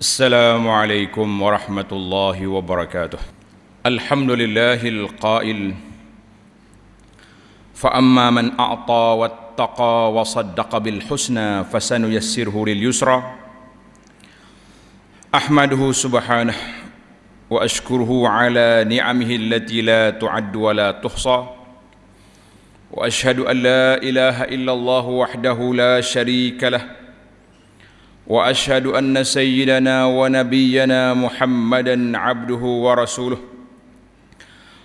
السلام عليكم ورحمة الله وبركاته. الحمد لله القائل: فأما من أعطى واتقى وصدق بالحسنى فسنيسره لليسرى. أحمده سبحانه وأشكره على نعمه التي لا تعد ولا تحصى، وأشهد أن لا إله إلا الله وحده لا شريك له، وأشهد أن سيدنا ونبينا محمدًا عبده ورسوله.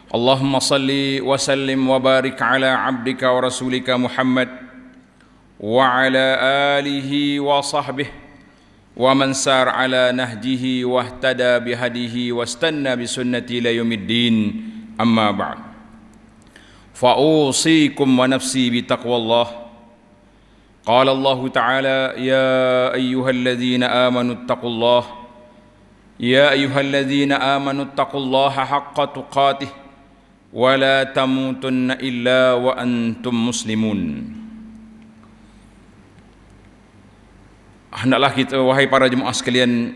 اللهم صل وسلم وبارك على عبدك ورسولك محمد وعلى آله وصحبه ومن سار على نهجه واهتدى بهديه واستنى بسنته إلى يوم الدين. أما بعد، فأوصيكم ونفسي بتقوى الله. قال الله تعالى: يا أيها الذين آمنوا اتقوا الله يا أيها الذين آمنوا اتقوا الله حق تقاته ولا تموتن إلا وأنتم مسلمون. Hendaklah kita, wahai para jemaah sekalian,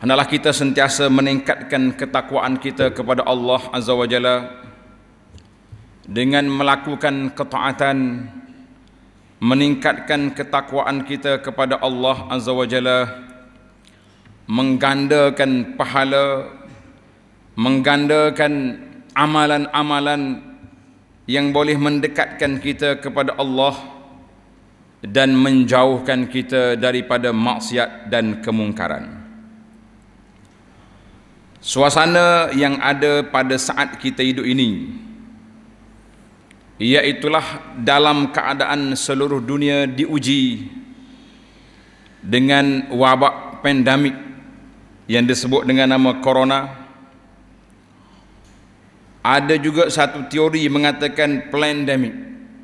hendaklah kita sentiasa meningkatkan ketakwaan kita kepada Allah Azza wa Jalla dengan melakukan ketaatan, meningkatkan ketakwaan kita kepada Allah Azza wa Jalla, menggandakan pahala, menggandakan amalan-amalan yang boleh mendekatkan kita kepada Allah dan menjauhkan kita daripada maksiat dan kemungkaran. Suasana yang ada pada saat kita hidup ini, iaitulah dalam keadaan seluruh dunia diuji dengan wabak pandemik yang disebut dengan nama corona. Ada juga satu teori mengatakan plandemic,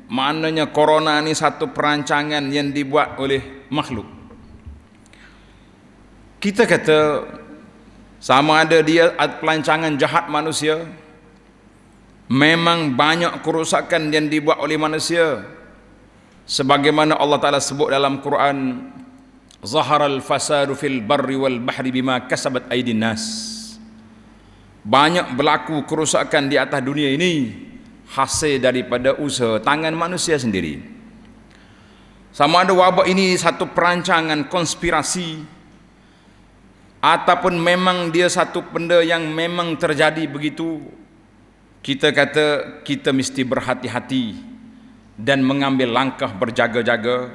maknanya corona ni satu perancangan yang dibuat oleh makhluk. Kita kata sama ada dia pelancangan jahat manusia, memang banyak kerusakan yang dibuat oleh manusia, sebagaimana Allah Ta'ala sebut dalam Quran: Zaharal fasadu fil barri wal bahri bima kasabat aydin nas. Banyak berlaku kerusakan di atas dunia ini hasil daripada usaha tangan manusia sendiri. Sama ada wabak ini satu perancangan konspirasi ataupun memang dia satu benda yang memang terjadi begitu, kita kata kita mesti berhati-hati dan mengambil langkah berjaga-jaga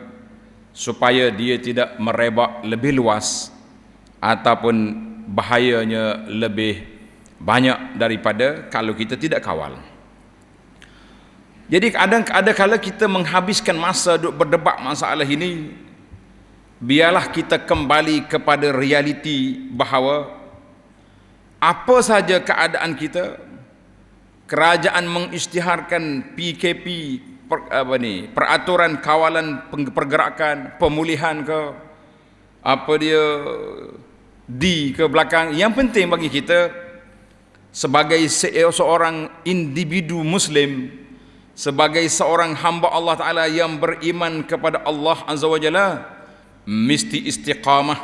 supaya dia tidak merebak lebih luas ataupun bahayanya lebih banyak daripada kalau kita tidak kawal. Jadi ada kala kita menghabiskan masa duk berdebat masalah ini, biarlah kita kembali kepada realiti bahawa apa saja keadaan kita, kerajaan mengisytiharkan PKP, peraturan kawalan pergerakan, pemulihan ke apa dia di ke belakang. Yang penting bagi kita sebagai seorang individu Muslim, sebagai seorang hamba Allah Ta'ala yang beriman kepada Allah Azza wa Jalla, mesti istiqamah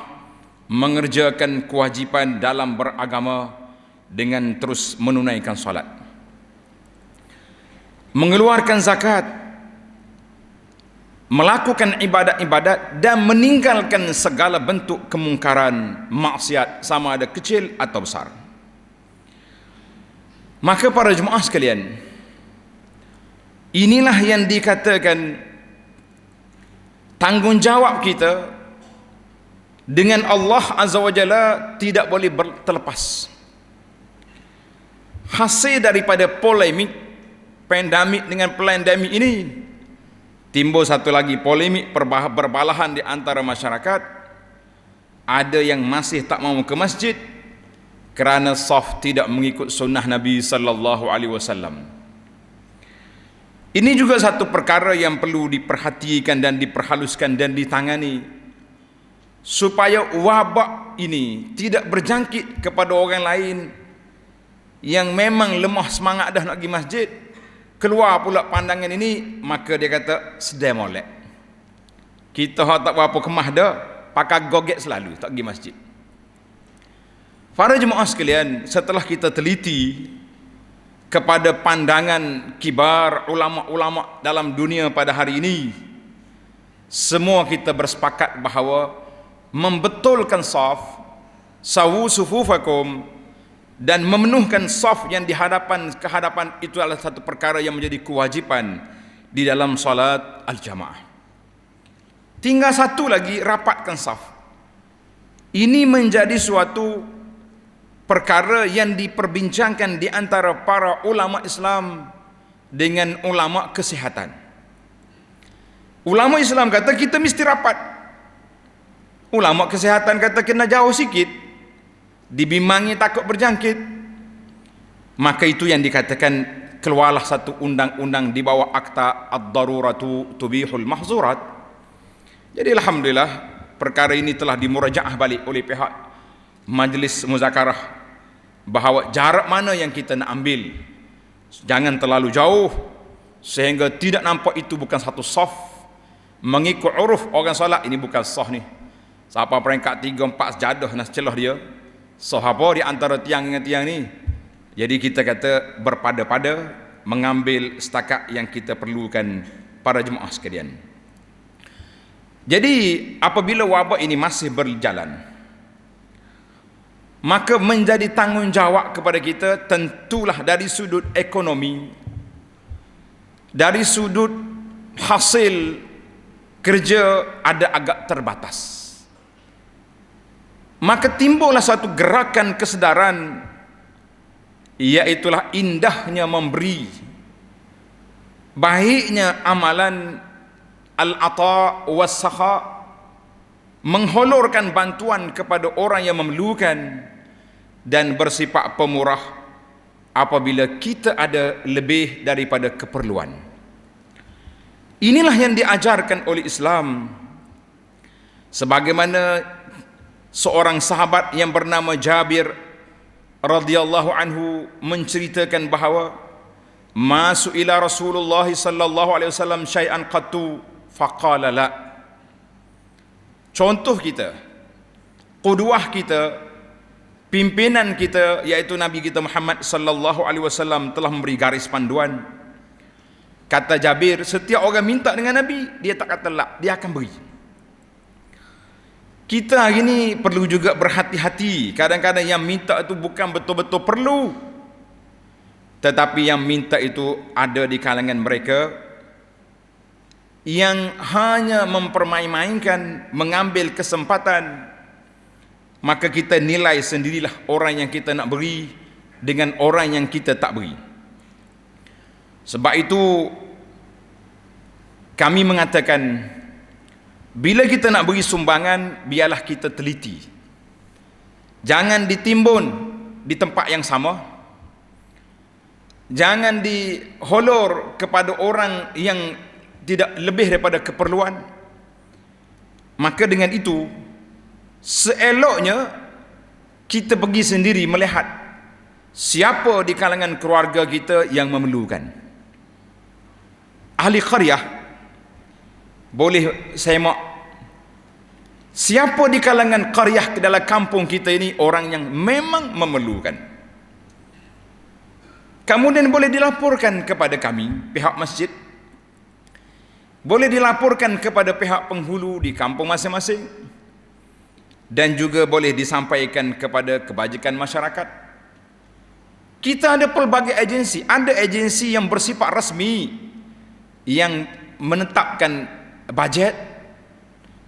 mengerjakan kewajipan dalam beragama dengan terus menunaikan salat, mengeluarkan zakat, melakukan ibadat-ibadat dan meninggalkan segala bentuk kemungkaran, maksiat, sama ada kecil atau besar. Maka para jemaah sekalian, inilah yang dikatakan tanggungjawab kita dengan Allah Azza wa Jalla tidak boleh terlepas. Hasil daripada polemik pandemik dengan plandemik ini, timbul satu lagi polemik berbalahan di antara masyarakat. Ada yang masih tak mau ke masjid kerana saf tidak mengikut sunnah Nabi sallallahu alaihi wasallam. Ini juga satu perkara yang perlu diperhatikan dan diperhaluskan dan ditangani supaya wabak ini tidak berjangkit kepada orang lain yang memang lemah semangat dah nak pergi masjid. Keluar pula pandangan ini, maka dia kata sedai molek. Kita tak berapa kemah dah, pakai goget selalu, tak pergi masjid. Para jemaah sekalian, setelah kita teliti kepada pandangan kibar ulama-ulama dalam dunia pada hari ini, semua kita bersepakat bahawa membetulkan saf, sawu sufufakum, dan memenuhkan saf yang kehadapan itu adalah satu perkara yang menjadi kewajipan di dalam salat al-jamaah. Tinggal satu lagi, rapatkan saf. Ini menjadi suatu perkara yang diperbincangkan di antara para ulama Islam dengan ulama kesihatan. Ulama Islam kata kita mesti rapat. Ulama kesihatan kata kena jauh sikit, dibimbangi takut berjangkit. Maka itu yang dikatakan keluarlah satu undang-undang di bawah Akta Ad-Daruratu Tubihul Mahzurat. Jadi alhamdulillah perkara ini telah dimurajaah balik oleh pihak Majlis Muzakarah bahawa jarak mana yang kita nak ambil jangan terlalu jauh sehingga tidak nampak itu bukan satu saf. Mengikut uruf orang solat, ini bukan saf ni. Siapa peringkat 3, 4 sejadah nak celah dia, saf apa di antara tiang dengan tiang ni. Jadi kita kata berpada-pada mengambil setakat yang kita perlukan para jemaah sekalian. Jadi apabila wabak ini masih berjalan, maka menjadi tanggungjawab kepada kita tentulah dari sudut ekonomi, dari sudut hasil kerja ada agak terbatas. Maka timbullah satu gerakan kesedaran, iaitulah indahnya memberi, baiknya amalan al-ata was-sakha, mengholorkan bantuan kepada orang yang memerlukan dan bersifat pemurah apabila kita ada lebih daripada keperluan. Inilah yang diajarkan oleh Islam. Sebagaimana seorang sahabat yang bernama Jabir radhiyallahu anhu menceritakan bahawa masuk ila Rasulullah sallallahu alaihi wasallam syai'an qattu faqala la. Contoh kita, qudwah kita, pimpinan kita iaitu Nabi kita Muhammad sallallahu alaihi wasallam telah memberi garis panduan. Kata Jabir, setiap orang minta dengan Nabi, dia tak kata la, dia akan beri. Kita hari ini perlu juga berhati-hati. Kadang-kadang yang minta itu bukan betul-betul perlu, tetapi yang minta itu ada di kalangan mereka yang hanya mempermain-mainkan, mengambil kesempatan. Maka kita nilai sendirilah orang yang kita nak beri dengan orang yang kita tak beri. Sebab itu kami mengatakan, bila kita nak beri sumbangan, biarlah kita teliti. Jangan ditimbun di tempat yang sama. Jangan diholor kepada orang yang tidak lebih daripada keperluan. Maka dengan itu, seeloknya kita pergi sendiri melihat siapa di kalangan keluarga kita yang memerlukan. Ahli qaryah boleh semak siapa di kalangan qaryah ke dalam kampung kita ini orang yang memang memerlukan. Kemudian boleh dilaporkan kepada kami, pihak masjid, boleh dilaporkan kepada pihak penghulu di kampung masing-masing, dan juga boleh disampaikan kepada kebajikan masyarakat. Kita ada pelbagai agensi, ada agensi yang bersifat rasmi yang menetapkan bajet,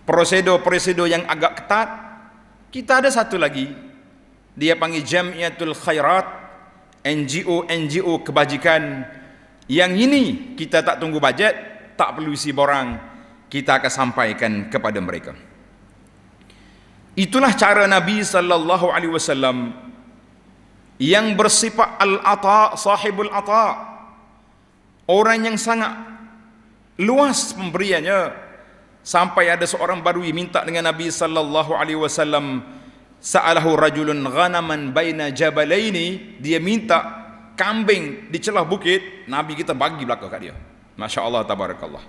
prosedur-prosedur yang agak ketat. Kita ada satu lagi, dia panggil Jamiatul Khairat, NGO kebajikan. Yang ini kita tak tunggu bajet, tak perlu isi borang, kita akan sampaikan kepada mereka. Itulah cara Nabi sallallahu alaihi wasallam yang bersifat al-ata, sahibul ata, orang yang sangat luas pemberiannya, sampai ada seorang badui minta dengan Nabi sallallahu alaihi wasallam, sa'alahu rajulun ghanaman baina jabalaini, dia minta kambing di celah bukit, Nabi kita bagi belaka kat dia. Masya-Allah, tabarakallah.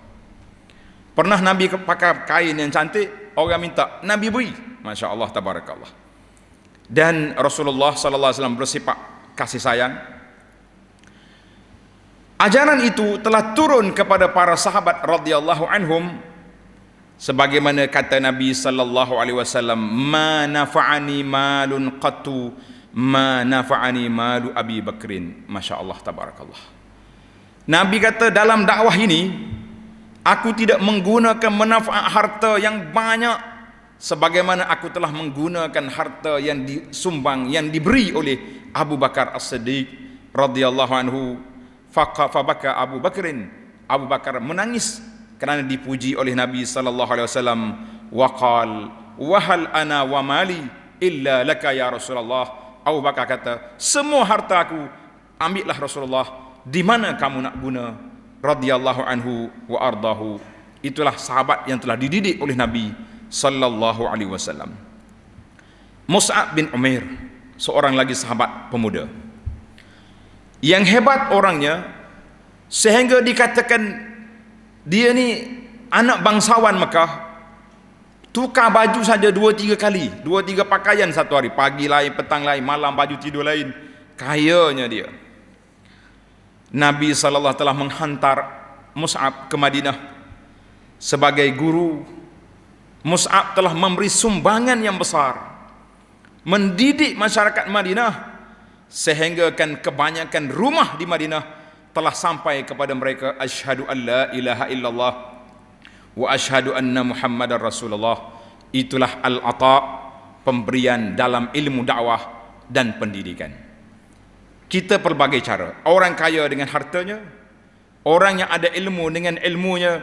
Pernah Nabi pakai kain yang cantik, orang minta, Nabi beri. Masya Allah, tabarakallah. Dan Rasulullah sallallahu alaihi wasallam bersifat kasih sayang. Ajaran itu telah turun kepada para sahabat radhiyallahu anhum, sebagaimana kata Nabi sallallahu alaihi wasallam, ma nafa'ani malun qattu ma nafa'ani malu Abi Bakrin. Masya Allah, tabarakallah. Nabi kata, dalam dakwah ini aku tidak menggunakan manfaat harta yang banyak sebagaimana aku telah menggunakan harta yang disumbang, yang diberi oleh Abu Bakar As-Siddiq radhiyallahu anhu. Fabaka Abu Bakrin, Abu Bakar menangis kerana dipuji oleh Nabi sallallahu alaihi wasallam. Waqal wa hal ana wa mali illa laka ya Rasulullah. Abu Bakar kata, semua harta aku ambillah Rasulullah, di mana kamu nak guna? Radhiyallahu anhu wa ardahu. Itulah sahabat yang telah dididik oleh Nabi sallallahu alaihi wasallam. Mus'ab bin Umair, seorang lagi sahabat pemuda yang hebat orangnya, sehingga dikatakan dia ni anak bangsawan Mekah, tukar baju saja 2-3 kali, 2-3 pakaian satu hari, pagi lain, petang lain, malam baju tidur lain. Kayanya dia. Nabi sallallahu telah menghantar Mus'ab ke Madinah sebagai guru. Mus'ab telah memberi sumbangan yang besar, mendidik masyarakat Madinah, sehingga kan kebanyakan rumah di Madinah telah sampai kepada mereka asyhadu an la ilaha illallah wa asyhadu anna Muhammadar Rasulullah. Itulah al-ata, pemberian dalam ilmu dakwah dan pendidikan. Kita pelbagai cara, orang kaya dengan hartanya, orang yang ada ilmu dengan ilmunya.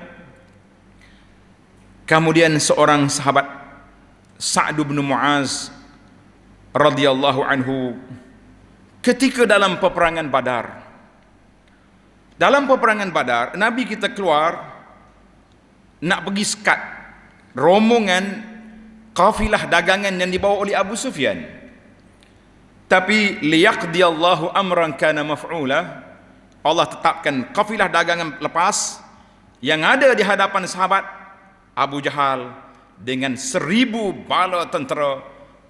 Kemudian seorang sahabat, Sa'd bin Mu'az radhiyallahu anhu, ketika dalam peperangan Badar, Nabi kita keluar nak pergi sekat rombongan kafilah dagangan yang dibawa oleh Abu Sufyan. Tapi liyaqdiyallahu amran kana maf'ula, Allah tetapkan kafilah dagangan lepas. Yang ada di hadapan sahabat Abu Jahal dengan 1000 bala tentera,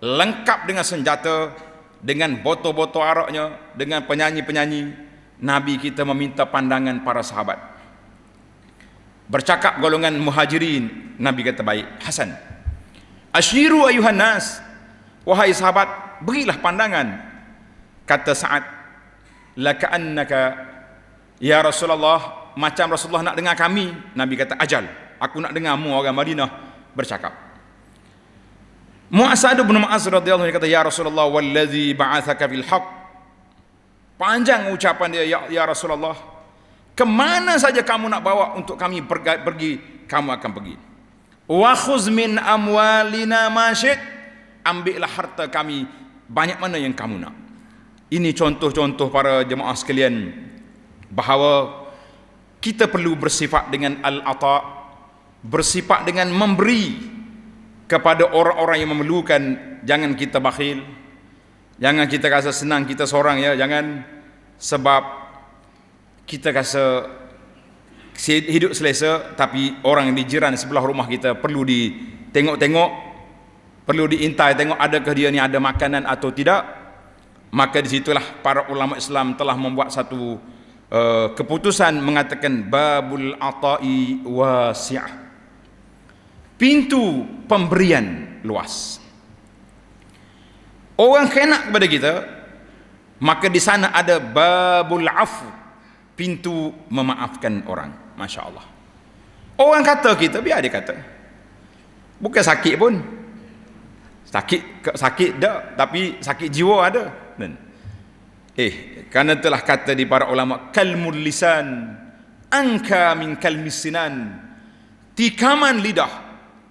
lengkap dengan senjata, dengan botol-botol araknya, dengan penyanyi-penyanyi. Nabi kita meminta pandangan para sahabat. Bercakap golongan muhajirin, Nabi kata, baik, Hasan, asyiru ayuhan nas, wahai sahabat, berilah pandangan. Kata Sa'ad, laka'annaka ya Rasulullah, macam Rasulullah nak dengar kami. Nabi kata, ajal, aku nak dengarmu orang Madinah bercakap. Mu'asad bin Mu'az radhiyallahu anhu kata, ya Rasulullah wallazi ba'athaka bil haqq. Panjang ucapan dia, ya Rasulullah, kemana saja kamu nak bawa untuk kami pergi, kamu akan pergi. Wa khuz min amwalina ma syit, ambillah harta kami banyak mana yang kamu nak. Ini contoh-contoh para jemaah sekalian bahawa kita perlu bersifat dengan al-ata, bersifat dengan memberi kepada orang-orang yang memerlukan. Jangan kita bakhil, jangan kita rasa senang kita seorang, ya, jangan, sebab kita rasa hidup selesa, tapi orang di jiran sebelah rumah kita perlu ditengok-tengok, perlu diintai tengok adakah dia ni ada makanan atau tidak. Maka disitulah para ulama Islam telah membuat satu keputusan mengatakan babul ata'i wasi'ah, pintu pemberian luas. Orang kena kepada kita, maka di sana ada babul afu, pintu memaafkan orang. Masya Allah. Orang kata kita, biar dia kata, bukan sakit pun, sakit dah, tapi sakit jiwa ada. Kerana telah kata di para ulama, kalmul lisan angka min kalmis sinan, tikaman lidah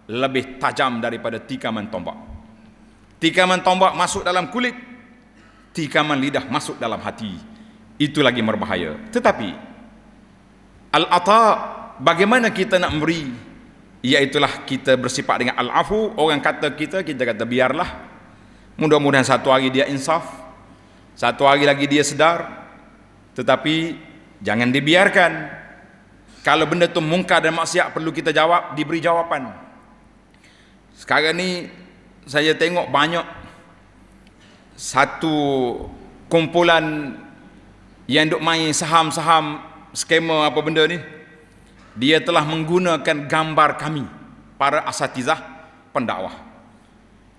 lebih tajam daripada tikaman tombak. Tikaman tombak masuk dalam kulit, tikaman lidah masuk dalam hati, itu lagi berbahaya. Tetapi al-ata, bagaimana kita nak memberi, iaitulah kita bersifat dengan al-afu. Orang kata kita kata biarlah, mudah-mudahan satu hari dia insaf, satu hari lagi dia sedar. Tetapi jangan dibiarkan. Kalau benda tu mungkar dan maksiat, perlu kita jawab, diberi jawapan. Sekarang ni saya tengok banyak satu kumpulan yang duk main saham-saham skema apa benda ni, dia telah menggunakan gambar kami para asatizah pendakwah.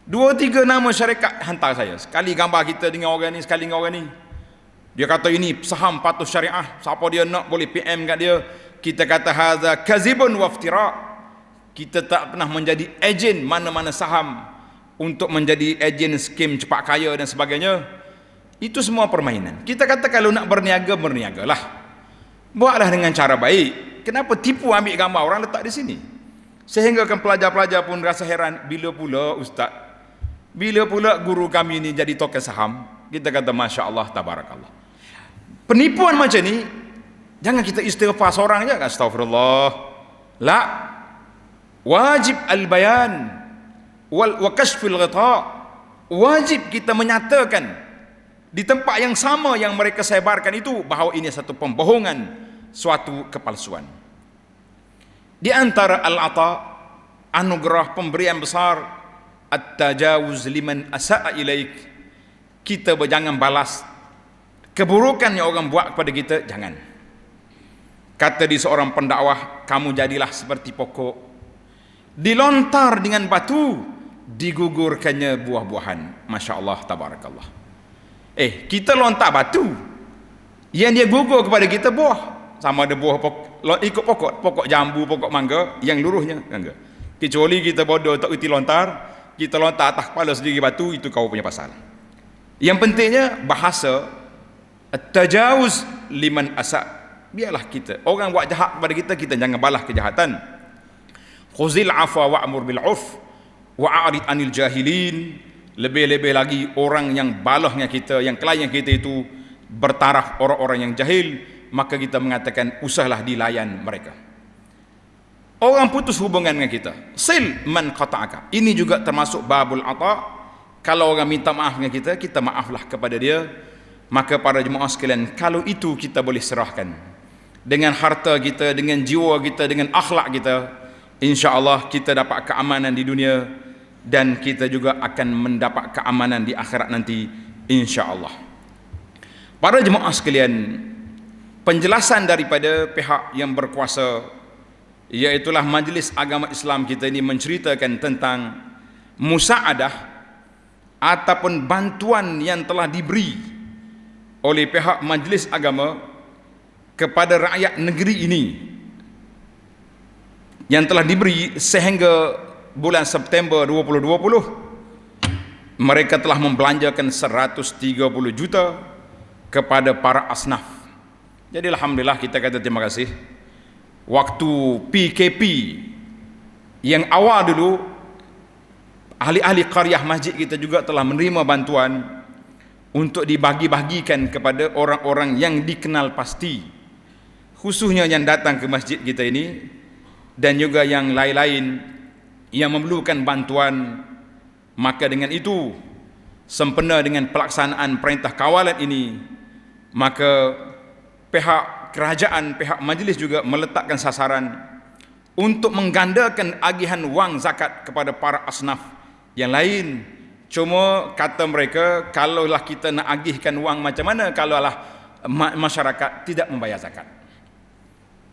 2-3 nama syarikat hantar saya, sekali gambar kita dengan orang ni, sekali dengan orang ni. Dia kata ini saham patuh syariah, siapa dia nak boleh PM kat dia. Kita kata hadza kazibun wa iftira. Kita tak pernah menjadi ejen mana-mana saham untuk menjadi ejen skim cepat kaya dan sebagainya. Itu semua permainan. Kita kata kalau nak berniaga, berniagalah. Buatlah dengan cara baik. Kenapa tipu ambil gambar orang letak di sini? Sehingga kan pelajar-pelajar pun rasa heran, bila pula ustaz, bila pula guru kami ni jadi token saham? Kita kata Masya Allah, Tabarakallah. Penipuan macam ni, jangan kita istighfar seorang je, astagfirullah. La, wajib al-bayan wa kashfil ghita. Wajib kita menyatakan di tempat yang sama yang mereka sebarkan itu bahawa ini satu pembohongan, suatu kepalsuan. Di antara al-ata, anugerah pemberian besar, at-tajawuz liman asa'a ilaik. Kita jangan balas keburukan yang orang buat kepada kita, jangan. Kata di seorang pendakwah, kamu jadilah seperti pokok, dilontar dengan batu, digugurkannya buah-buahan. Masya Allah, Tabarakallah. Kita lontar batu, yang dia gugur kepada kita buah. Sama ada buah ikut pokok jambu, pokok mangga, yang luruhnya enggak. Kecuali kita bodoh tak erti lontar, kita lontar atas kepala sendiri batu, itu kau punya pasal. Yang pentingnya bahasa at-tajawuz liman asa'. Biarlah kita, orang buat jahat kepada kita, kita jangan balas kejahatan. Khuzil afwa wa'mur bil 'urf wa'arid 'anil jahilin. Lebih-lebih lagi orang yang balahnya kita, yang klien kita itu bertaraf orang-orang yang jahil, maka kita mengatakan usahlah dilayan mereka. Orang putus hubungan dengan kita, sil man qata'aka. Ini juga termasuk babul ata. Kalau orang minta maaf dengan kita, kita maaflah kepada dia. Maka para jemaah sekalian, kalau itu kita boleh serahkan dengan harta kita, dengan jiwa kita, dengan akhlak kita, insya-Allah kita dapat keamanan di dunia, dan kita juga akan mendapat keamanan di akhirat nanti, insya-Allah. Para jemaah sekalian, penjelasan daripada pihak yang berkuasa, iaitulah Majlis Agama Islam kita ini, menceritakan tentang musaadah ataupun bantuan yang telah diberi oleh pihak Majlis Agama kepada rakyat negeri ini, yang telah diberi sehingga bulan September 2020. Mereka telah membelanjakan 130 juta kepada para asnaf. Jadi alhamdulillah kita kata terima kasih. Waktu PKP yang awal dulu, ahli-ahli qaryah masjid kita juga telah menerima bantuan untuk dibagi-bagikan kepada orang-orang yang dikenal pasti, khususnya yang datang ke masjid kita ini, dan juga yang lain-lain yang memerlukan bantuan. Maka dengan itu, sempena dengan pelaksanaan perintah kawalan ini, maka pihak kerajaan, pihak majlis juga meletakkan sasaran untuk menggandakan agihan wang zakat kepada para asnaf yang lain. Cuma kata mereka, kalaulah kita nak agihkan wang macam mana kalaulah masyarakat tidak membayar zakat.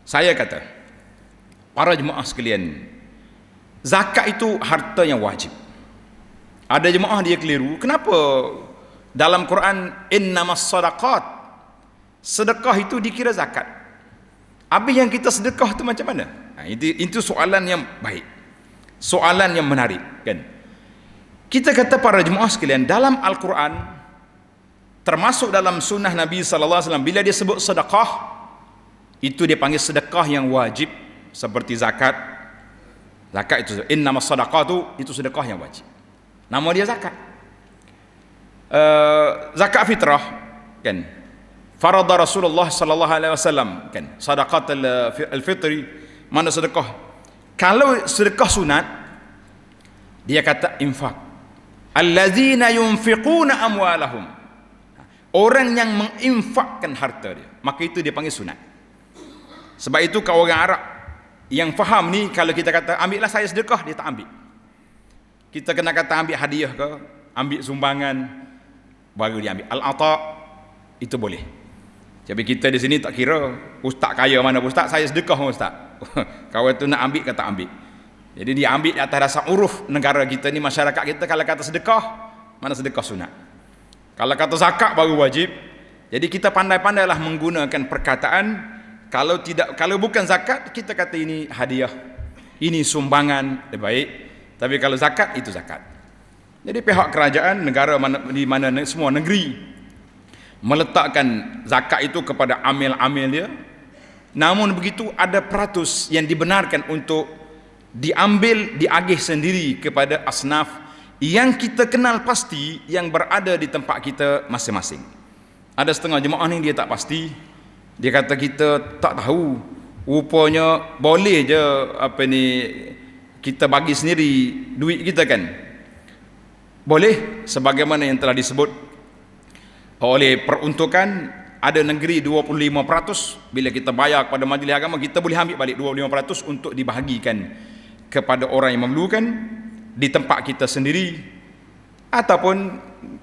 Saya kata, para jemaah sekalian, zakat itu harta yang wajib. Ada jemaah dia keliru, kenapa dalam Quran innamas sadaqat, sedekah itu dikira zakat, habis yang kita sedekah itu macam mana? Itu soalan yang baik, soalan yang menarik, kan? Kita kata para jemaah sekalian, dalam Al-Quran, termasuk dalam sunnah Nabi SAW, bila dia sebut sedekah, itu dia panggil sedekah yang wajib, seperti zakat. Zakat itu innamas sadaqatu, itu sedekah yang wajib, nama dia zakat. Zakat fitrah, kan, farada Rasulullah sallallahu alaihi wasallam, kan, sadaqat al-fitri, mana sedekah. Kalau sedekah sunat, dia kata infak, allazina yunfiquna amwalahum, orang yang menginfakkan harta dia, maka itu dia panggil sunat. Sebab itu kalau orang Arab yang faham ni, kalau kita kata ambillah saya sedekah, dia tak ambil. Kita kena kata ambil hadiah ke, ambil sumbangan, baru diambil. Al-ata itu boleh. Jadi kita di sini tak kira ustaz kaya mana ustaz, saya sedekah ustaz. Kawan tu nak ambil kata ambil. Jadi dia ambil di atas dasar uruf negara kita ni, masyarakat kita, kalau kata sedekah, mana sedekah sunat. Kalau kata zakat baru wajib. Jadi kita pandai-pandailah menggunakan perkataan. Kalau bukan zakat, kita kata ini hadiah, ini sumbangan, lebih baik. Tapi kalau zakat, itu zakat. Jadi pihak kerajaan negara di mana semua negeri meletakkan zakat itu kepada amil-amil dia. Namun begitu ada peratus yang dibenarkan untuk diambil, diagih sendiri kepada asnaf yang kita kenal pasti, yang berada di tempat kita masing-masing. Ada setengah jemaah ni dia tak pasti. Dia kata kita tak tahu. Rupanya boleh je kita bagi sendiri duit kita kan. Boleh, sebagaimana yang telah disebut oleh peruntukan. Ada negeri 25%, bila kita bayar kepada majlis agama, kita boleh ambil balik 25% untuk dibahagikan kepada orang yang memerlukan di tempat kita sendiri. Ataupun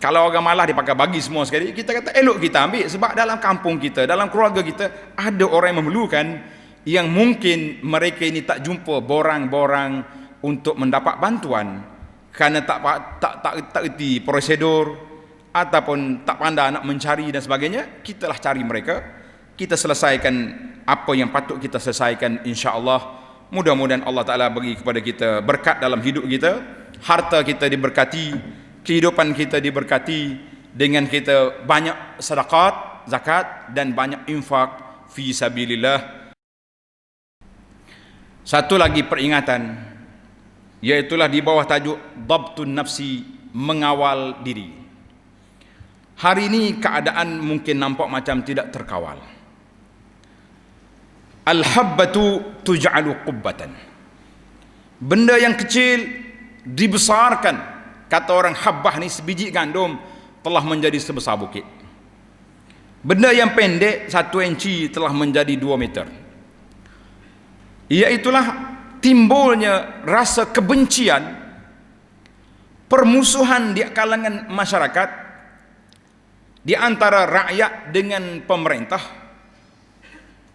kalau orang malah dia pakai bagi semua sekali, kita kata elok kita ambil, sebab dalam kampung kita, dalam keluarga kita ada orang yang memerlukan, yang mungkin mereka ini tak jumpa borang-borang untuk mendapat bantuan kerana tak erti prosedur ataupun tak pandai nak mencari dan sebagainya. Kita lah cari mereka, kita selesaikan apa yang patut kita selesaikan, insya-Allah. Mudah-mudahan Allah Ta'ala bagi kepada kita berkat dalam hidup kita, harta kita diberkati, kehidupan kita diberkati dengan kita banyak sedekah, zakat dan banyak infak fi sabilillah. Satu lagi peringatan, iaitulah di bawah tajuk Dhabtun Nafsi, mengawal diri. Hari ini keadaan mungkin nampak macam tidak terkawal. Al-habbatu tuj'alu qubbatan. Benda yang kecil dibesarkan. Kata orang habbah ni, sebiji gandum telah menjadi sebesar bukit. Benda yang pendek 1 inci telah menjadi 2 meter. Iaitulah timbulnya rasa kebencian, permusuhan di kalangan masyarakat, di antara rakyat dengan pemerintah.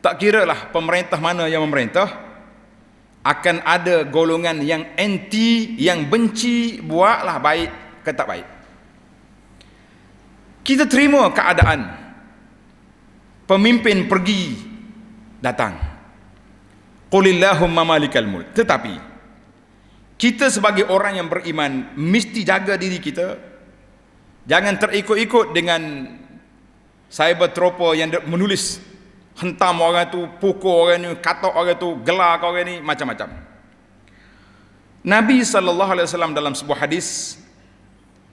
Tak kiralah pemerintah mana yang memerintah, akan ada golongan yang anti, yang benci, buatlah baik ke tak baik. Kita terima keadaan pemimpin pergi datang, qulillahumma malikal mulk. Tetapi kita sebagai orang yang beriman mesti jaga diri kita. Jangan terikut-ikut dengan cybertropa yang menulis, hentam orang tu, pukul orang ni, katak orang tu, gelar orang ni, macam-macam. Nabi SAW dalam sebuah hadis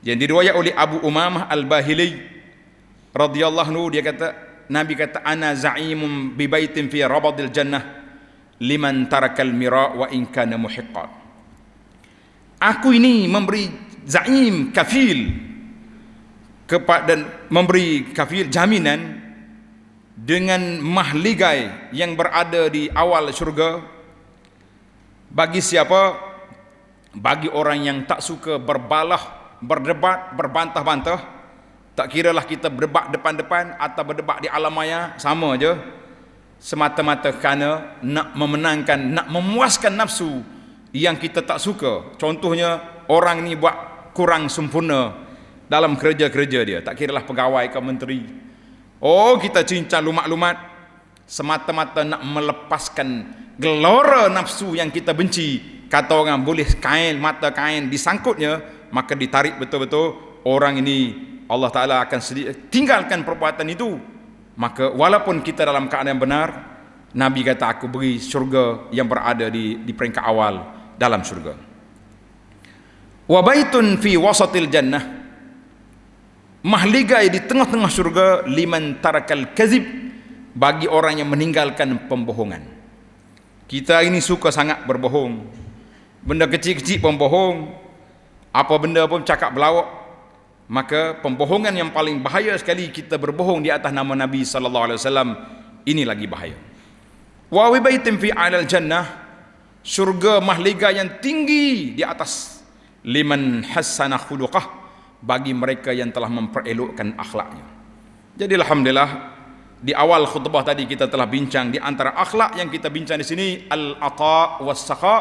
yang diriwayat oleh Abu Umamah Al-Bahili radhiyallahu anhu, Nabi kata, ana za'imum bi baitin fi rabadil jannah liman tarakal mira wa in kana muhiqqan. Aku ini memberi za'im, kafil, dan memberi kafil, jaminan dengan mahligai yang berada di awal syurga. Bagi siapa? Bagi orang yang tak suka berbalah, berdebat, berbantah-bantah. Tak kiralah kita berdebat depan-depan atau berdebat di alam maya, sama je. Semata-mata kerana nak memenangkan, nak memuaskan nafsu yang kita tak suka. Contohnya, orang ni buat kurang sempurna dalam kerja-kerja dia, tak kiralah pegawai ke menteri. Oh, kita cincang lumat-lumat semata-mata nak melepaskan gelora nafsu yang kita benci. Kata orang, boleh kain, mata kain disangkutnya, maka ditarik betul-betul. Orang ini Allah Ta'ala akan tinggalkan perbuatan itu. Maka walaupun kita dalam keadaan benar, Nabi kata, aku beri syurga yang berada di peringkat awal dalam syurga. Wa baitun fi wasatil jannah, mahligai di tengah-tengah syurga, liman tarakal kazib, bagi orang yang meninggalkan pembohongan. Kita ini suka sangat berbohong. Benda kecil-kecil pembohong, apa benda pun cakap berlawak. Maka pembohongan yang paling bahaya sekali, kita berbohong di atas nama Nabi SAW, ini lagi bahaya. Wa wibaitin fi alal jannah, syurga mahligai yang tinggi di atas, liman hassana khuluqah, bagi mereka yang telah memperelokkan akhlaknya. Jadi alhamdulillah, di awal khutbah tadi kita telah bincang di antara akhlak yang kita bincang di sini al-ata was-sakha,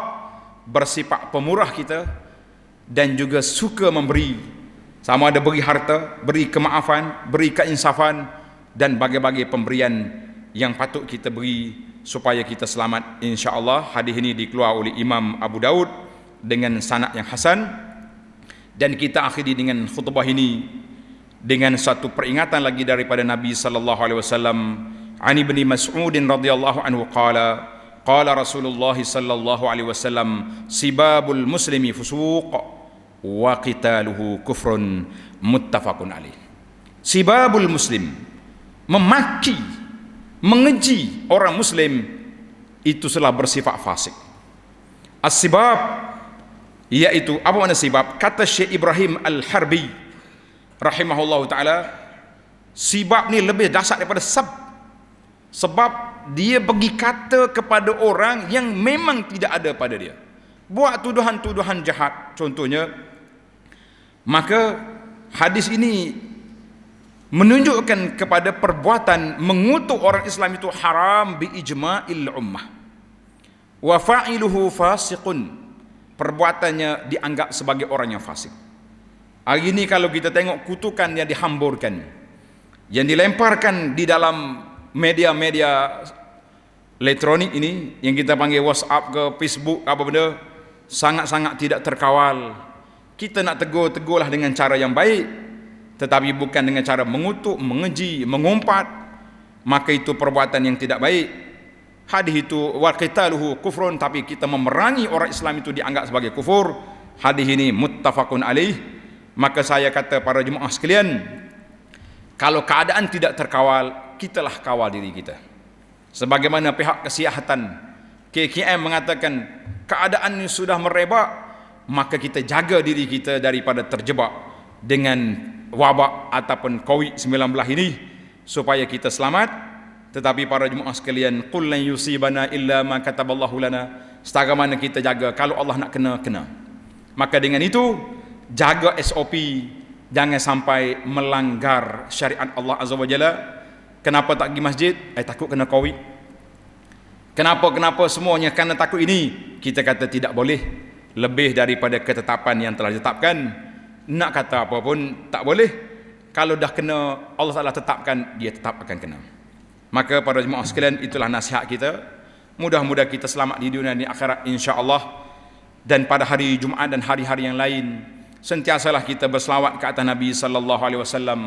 bersifat pemurah kita dan juga suka memberi, sama ada beri harta, beri kemaafan, beri keinsafan dan bagai-bagai pemberian yang patut kita beri supaya kita selamat insya-Allah. Hadis ini dikeluarkan oleh Imam Abu Daud dengan sanad yang hasan, dan kita akhiri dengan khutbah ini dengan satu peringatan lagi daripada Nabi sallallahu alaihi wasallam. An Ibni Mas'ud radhiyallahu anhu qala qala Rasulullah sallallahu alaihi wasallam sibabul muslimi fusuq wa qitaluhu kufrun, muttafaqun alaih. Sibabul muslim, memaki, mengeji orang muslim, itu telah bersifat fasik. As-sibab, yaitu apa makna sibab? Kata Syekh Ibrahim Al-Harbi rahimahullahu taala, sibab ni lebih dahsyat daripada sab. Sebab dia bagi kata kepada orang yang memang tidak ada pada dia, buat tuduhan-tuduhan jahat contohnya. Maka hadis ini menunjukkan kepada perbuatan mengutuk orang Islam itu haram bi ijma'il ummah. Wa fa'iluhu fasiqun, perbuatannya dianggap sebagai orang yang fasik. Hari ini kalau kita tengok kutukan yang dihamburkan, yang dilemparkan di dalam media-media elektronik ini, yang kita panggil WhatsApp ke Facebook apa benda, sangat-sangat tidak terkawal. Kita nak tegurlah dengan cara yang baik, tetapi bukan dengan cara mengutuk, mengeji, mengumpat, maka itu perbuatan yang tidak baik. Hadis itu wa qitaluhu kufrun, tapi kita memerangi orang Islam itu dianggap sebagai kufur. Hadis ini muttafaqun alaih. Maka saya kata para jemaah sekalian, kalau keadaan tidak terkawal, kitalah kawal diri kita. Sebagaimana pihak kesihatan KKM mengatakan keadaan ini sudah merebak, maka kita jaga diri kita daripada terjebak dengan wabak ataupun COVID-19 ini supaya kita selamat. Tetapi para jemaah sekalian, qul lan yusibana illa ma kataballahu lana, setara mana kita jaga, kalau Allah nak kena, kena. Maka dengan itu jaga SOP, jangan sampai melanggar syariat Allah Azza wa Jalla. Kenapa tak pergi masjid? Takut kena COVID. Kenapa semuanya kerana takut ini? Kita kata tidak boleh lebih daripada ketetapan yang telah ditetapkan. Nak kata apa pun tak boleh. Kalau dah kena, Allah Taala tetapkan, dia tetap akan kena. Maka para jemaah sekalian, itulah nasihat kita. Mudah-mudahan kita selamat di dunia dan akhirat insya-Allah. Dan pada hari Jumaat dan hari-hari yang lain, sentiasalah kita berselawat ke atas Nabi sallallahu alaihi wasallam,